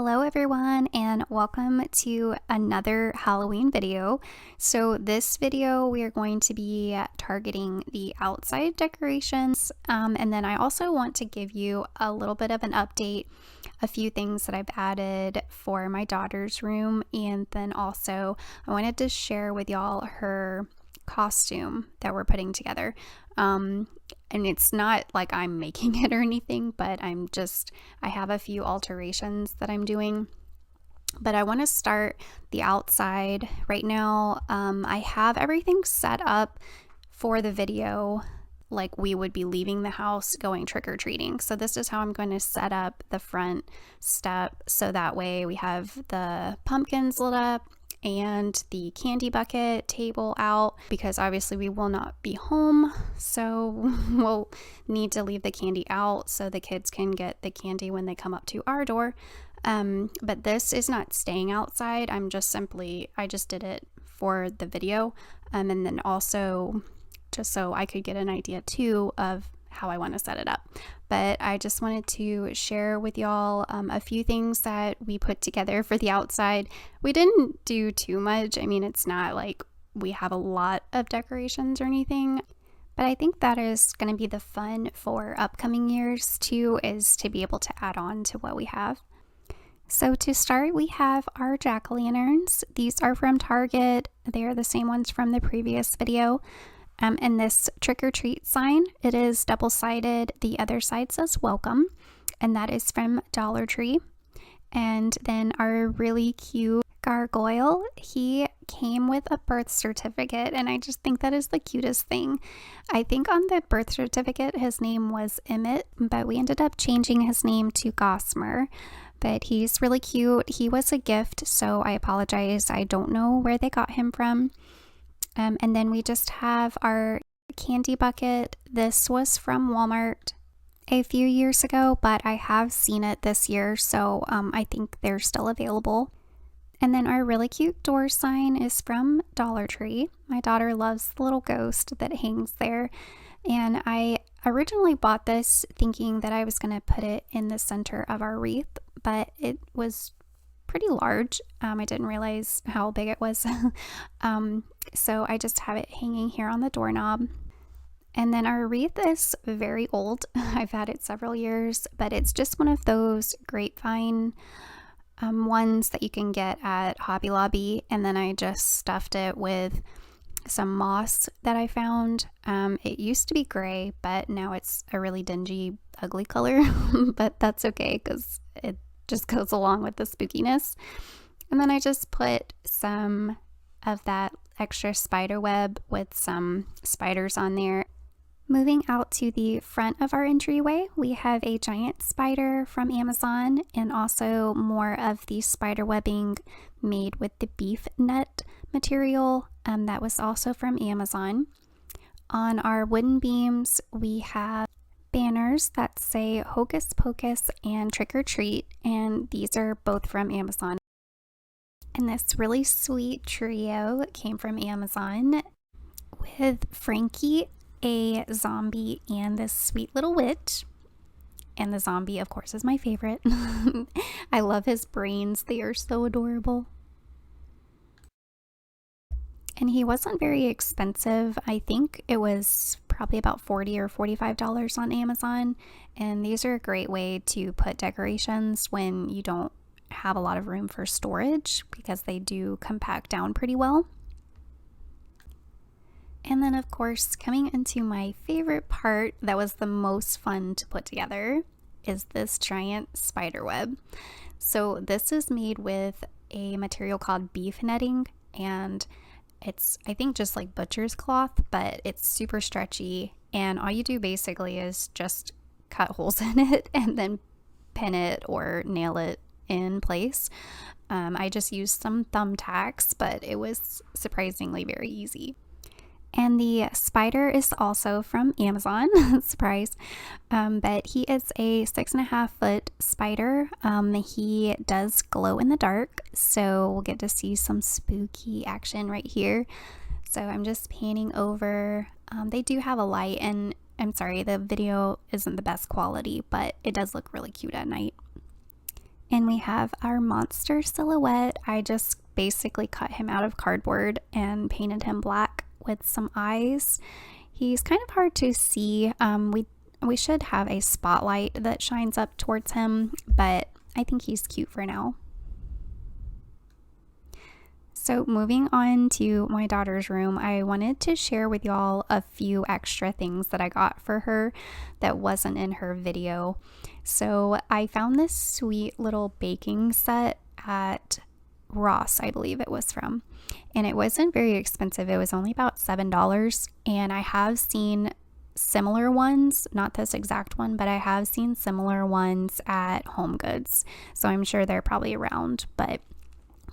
Hello everyone and welcome to another Halloween video. So this video we are going to be targeting the outside decorations and then I also want to give you a little bit of an update, a few things that I've added for my daughter's room, and then also I wanted to share with y'all her costume that we're putting together. And it's not like I'm making it or anything, but I have a few alterations that I'm doing. But I want to start the outside right now. I have everything set up for the video like we would be leaving the house going trick-or-treating. So this is how I'm going to set up the front step, so that way we have the pumpkins lit up and the candy bucket table out, because obviously we will not be home, so we'll need to leave the candy out so the kids can get the candy when they come up to our door. But this is not staying outside. I just did it for the video, and then also just so I could get an idea too of how I want to set it up. But I just wanted to share with y'all a few things that we put together for the outside. We didn't do too much. I mean, it's not like we have a lot of decorations or anything, but I think that is going to be the fun for upcoming years too, is to be able to add on to what we have. So to start, we have our jack-o'-lanterns. These are from Target. They're the same ones from the previous video. And this trick-or-treat sign, it is double-sided. The other side says welcome, and that is from Dollar Tree. And then our really cute gargoyle, he came with a birth certificate, and I just think that is the cutest thing. I think on the birth certificate his name was Emmett, but we ended up changing his name to Gossamer. But he's really cute. He was a gift, so I apologize. I don't know where they got him from. And then we just have our candy bucket. This was from Walmart a few years ago, but I have seen it this year, so I think they're still available. And then our really cute door sign is from Dollar Tree. My daughter loves the little ghost that hangs there, and I originally bought this thinking that I was going to put it in the center of our wreath, but it was pretty large. I didn't realize how big it was. So I just have it hanging here on the doorknob. And then our wreath is very old. I've had it several years, but it's just one of those grapevine ones that you can get at Hobby Lobby. And then I just stuffed it with some moss that I found. It used to be gray, but now it's a really dingy, ugly color, but that's okay because it just goes along with the spookiness. And then I just put some of that extra spider web with some spiders on there. Moving out to the front of our entryway, we have a giant spider from Amazon, and also more of the spider webbing made with the beef net material that was also from Amazon. On our wooden beams, we have banners that say Hocus Pocus and Trick or Treat, and these are both from Amazon. And this really sweet trio came from Amazon with Frankie, a zombie, and this sweet little witch. And the zombie, of course, is my favorite. I love his brains. They are so adorable. And he wasn't very expensive. I think it was probably about $40 or $45 on Amazon. And these are a great way to put decorations when you don't have a lot of room for storage, because they do compact down pretty well. And then, of course, coming into my favorite part that was the most fun to put together is this giant spider web. So this is made with a material called beef netting, and it's, I think, just like butcher's cloth, but it's super stretchy, and all you do basically is just cut holes in it and then pin it or nail it in place. I just used some thumbtacks, but it was surprisingly very easy. And the spider is also from Amazon, surprise, but he is a 6.5-foot spider. He does glow in the dark, so we'll get to see some spooky action right here. So I'm just panning over. They do have a light, and I'm sorry, the video isn't the best quality, but it does look really cute at night. And we have our monster silhouette. I just basically cut him out of cardboard and painted him black with some eyes. He's kind of hard to see. We should have a spotlight that shines up towards him, but I think he's cute for now. So moving on to my daughter's room, I wanted to share with y'all a few extra things that I got for her that wasn't in her video. So I found this sweet little baking set at Ross, I believe it was from, and it wasn't very expensive. It was only about $7, and I have seen similar ones, not this exact one, but I have seen similar ones at Home Goods, so I'm sure they're probably around. But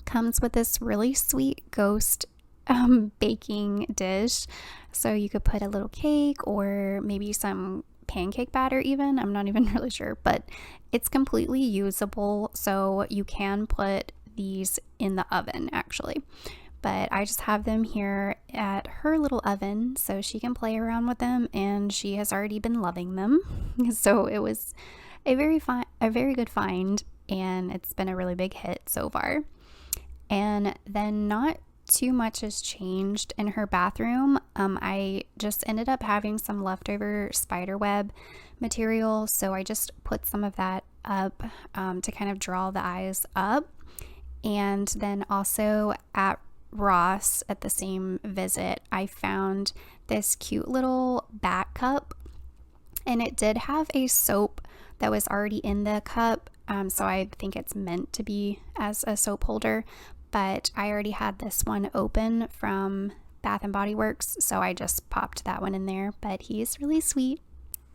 comes with this really sweet ghost baking dish, so you could put a little cake or maybe some pancake batter even. I'm not even really sure, but it's completely usable, so you can put these in the oven actually. But I just have them here at her little oven so she can play around with them, and she has already been loving them. So it was a very good find, and it's been a really big hit so far. And then not too much has changed in her bathroom. I just ended up having some leftover spiderweb material, so I just put some of that up to kind of draw the eyes up. And then also at Ross, at the same visit, I found this cute little back cup, and it did have a soap that was already in the cup, so I think it's meant to be as a soap holder, but I already had this one open from Bath and Body Works, so I just popped that one in there. But he's really sweet.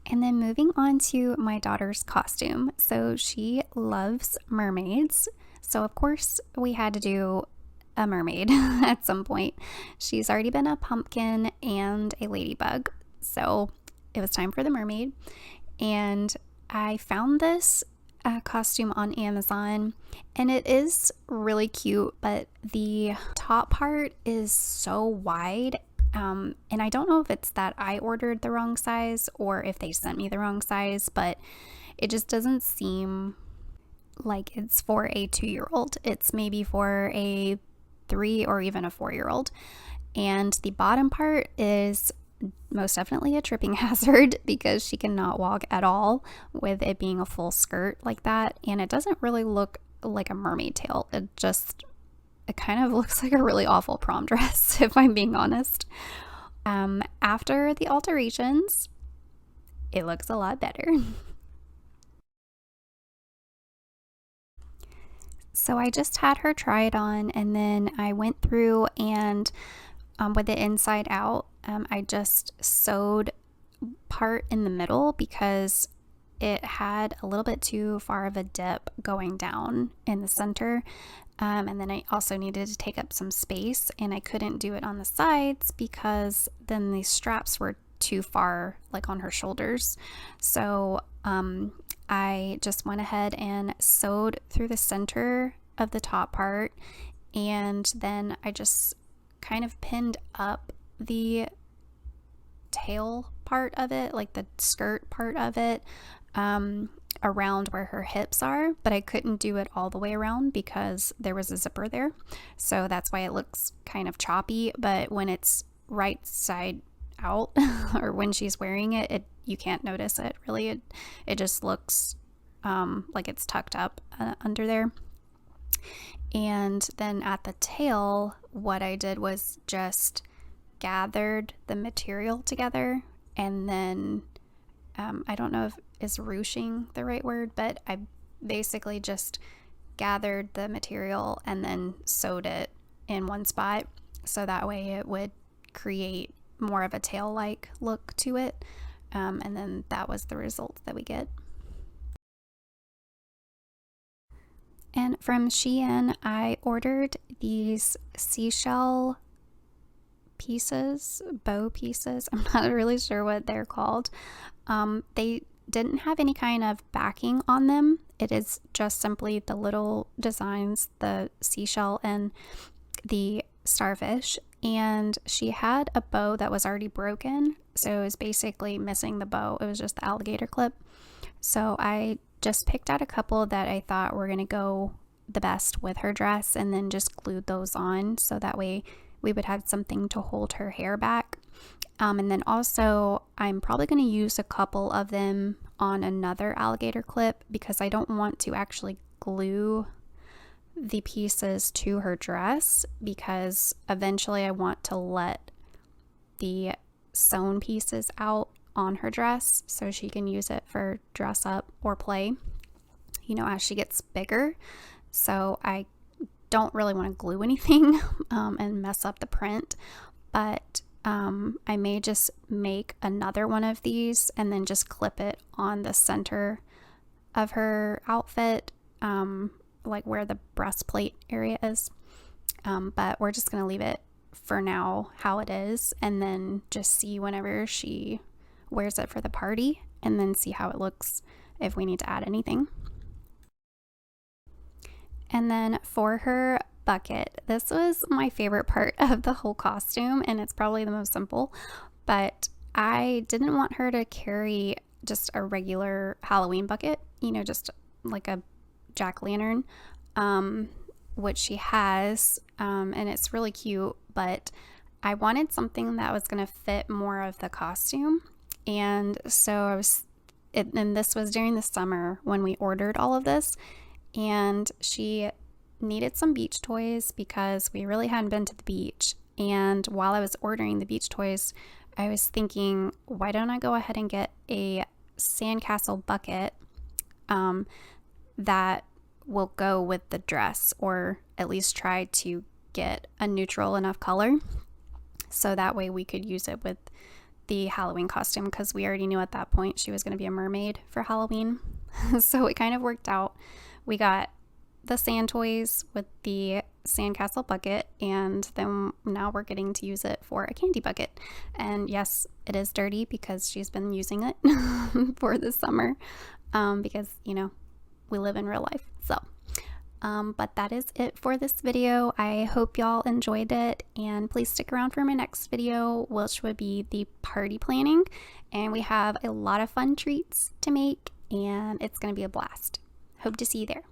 And then moving on to my daughter's costume. So she loves mermaids, so of course we had to do a mermaid at some point. She's already been a pumpkin and a ladybug, so it was time for the mermaid. And I found this costume on Amazon, and it is really cute, but the top part is so wide, and I don't know if it's that I ordered the wrong size or if they sent me the wrong size, but it just doesn't seem like it's for a 2-year-old. It's maybe for a 3 or even a 4-year-old. And the bottom part is most definitely a tripping hazard because she cannot walk at all with it being a full skirt like that, and it doesn't really look like a mermaid tail. It kind of looks like a really awful prom dress, if I'm being honest. After the alterations, it looks a lot better. So I just had her try it on, and then I went through and with it inside out, I just sewed part in the middle because it had a little bit too far of a dip going down in the center, and then I also needed to take up some space, and I couldn't do it on the sides because then the straps were too far, like on her shoulders. So I just went ahead and sewed through the center of the top part, and then I just kind of pinned up the tail part of it, like the skirt part of it, around where her hips are, but I couldn't do it all the way around because there was a zipper there, so that's why it looks kind of choppy. But when it's right side out or when she's wearing it, you can't notice it really. It just looks like it's tucked up under there. And then at the tail, what I did was just gathered the material together, and then I don't know if is ruching the right word, but I basically just gathered the material and then sewed it in one spot, so that way it would create more of a tail-like look to it, and then that was the result that we get. And from Shein, I ordered these seashell pieces, bow pieces. I'm not really sure what they're called. They didn't have any kind of backing on them. It is just simply the little designs, the seashell and the starfish. And she had a bow that was already broken, so it was basically missing the bow. It was just the alligator clip. So I just picked out a couple that I thought were going to go the best with her dress and then just glued those on so that way we would have something to hold her hair back. And then also I'm probably going to use a couple of them on another alligator clip because I don't want to actually glue the pieces to her dress, because eventually I want to let the sewn pieces out on her dress so she can use it for dress up or play, you know, as she gets bigger. So I don't really want to glue anything and mess up the print, but I may just make another one of these and then just clip it on the center of her outfit, like where the breastplate area is. But we're just going to leave it for now how it is, and then just see whenever she wears it for the party, and then see how it looks if we need to add anything. And then for her bucket, this was my favorite part of the whole costume, and it's probably the most simple, but I didn't want her to carry just a regular Halloween bucket, you know, just like a jack-o'-lantern, which she has, and it's really cute, but I wanted something that was going to fit more of the costume. And so and this was during the summer when we ordered all of this, and she needed some beach toys because we really hadn't been to the beach. And while I was ordering the beach toys, I was thinking, why don't I go ahead and get a sandcastle bucket that will go with the dress, or at least try to get a neutral enough color so that way we could use it with the Halloween costume, because we already knew at that point she was going to be a mermaid for Halloween. So it kind of worked out. We got the sand toys with the sandcastle bucket, and then now we're getting to use it for a candy bucket. And yes, it is dirty because she's been using it for the summer, because, you know, we live in real life. So but that is it for this video. I hope y'all enjoyed it, and please stick around for my next video, which would be the party planning, and we have a lot of fun treats to make, and it's going to be a blast. Hope to see you there.